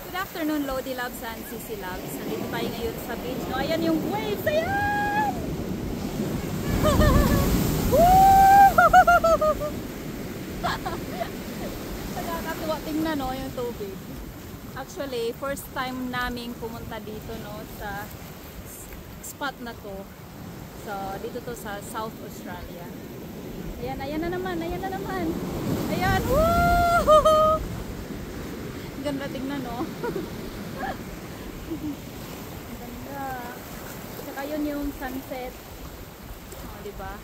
Good afternoon, Lodi Loves and Sisi Loves. Nandito tayo ngayon sa beach. No, ayan yung waves. Ayan! Nakakatuwa tingnan, no, yung tubig. Actually, first time naming pumunta dito, no, sa spot na to. So, dito to sa South Australia. Ayan, ayan na naman, ayan na naman. Ayan, woo! Ganda tingnan, no? Ganda. Saka yun yung sunset. O, diba?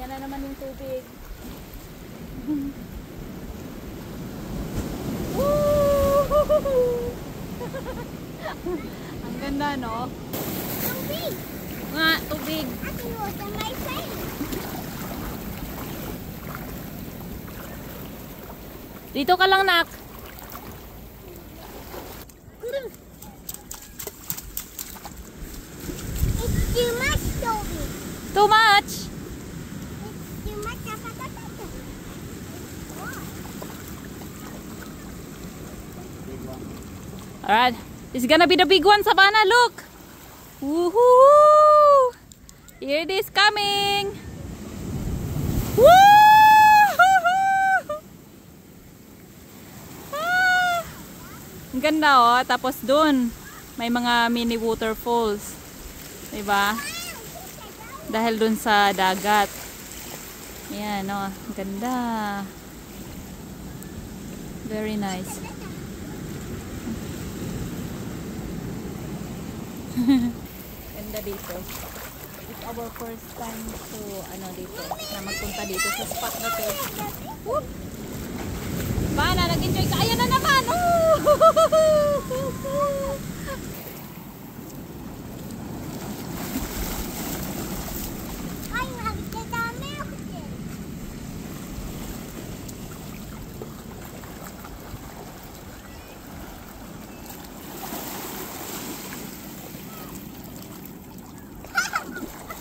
Ayan na naman yung tubig. Ang ganda, no? Tubig! Nga, tubig. Ate, water my face. Dito ka lang, nak. It's too much, Toby. Too much. It's too much. Alright. It's gonna be the big one, Savannah. Look. Woohoo! Here it is coming. Woo! Ah! Ang ganda, oh. Tapos dun, may mga mini waterfalls. Diba? Dahil dun sa dagat. Ayan, oh. Ang ganda. Very nice. Ganda dito. It's our first time to dito, na magpunta dito sa spot na to. Whoop! Bana, nag-enjoy ka. Ayan na naman! Ay, magdadami ako din.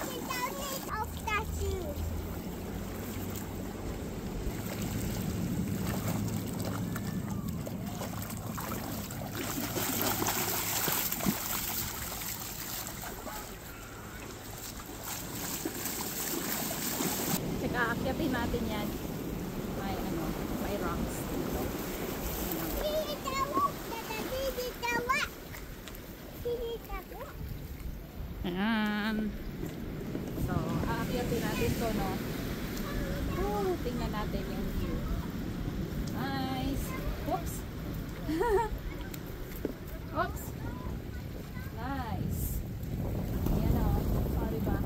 Magdadami of that shoe. Tsaka akyatin natin yan. May rocks dito. Ayan. So, aakyatin natin to, no? Tingnan natin yung view. Nice. Oops. Oops. Nice. Ayan, o. Sorry ba?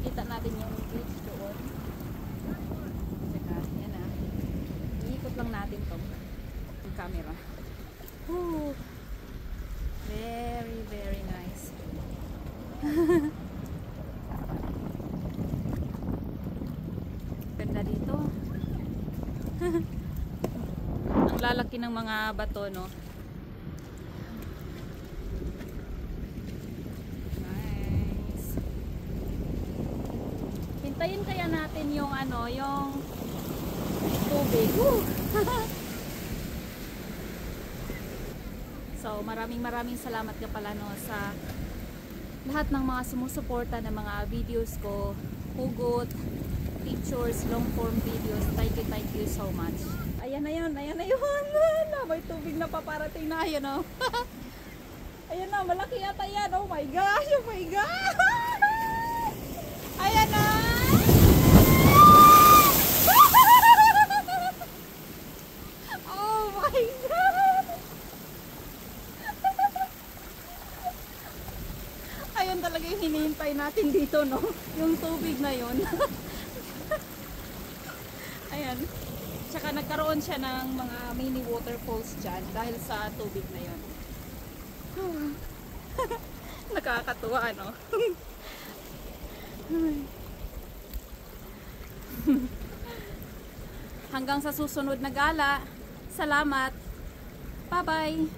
Kita natin yung beach doon. Teka, yan na. Iikot lang natin tong camera. Woo. Very, very nice. Ganda dito. Ang lalaki ng mga bato, no? Nice. Hintayin kaya natin yung yung tubig. So, maraming salamat ka pala, no, sa lahat ng mga sumusuporta ng mga videos ko, hugot, pictures, long form videos. Thank you so much. Ayan na yun, ayan na yun. May tubig na paparating na, ayan, oh. Ayan na, malaki yata yan. Oh my gosh, oh my gosh. Ayan na. Oh my God. Ayun talaga yung hinihintay natin dito, no? Yung tubig na yun. Ayan. Tsaka nagkaroon siya ng mga mini waterfalls dyan dahil sa tubig na yun. Nakakatuwa, no? Hanggang sa susunod na gala. Salamat. Bye-bye.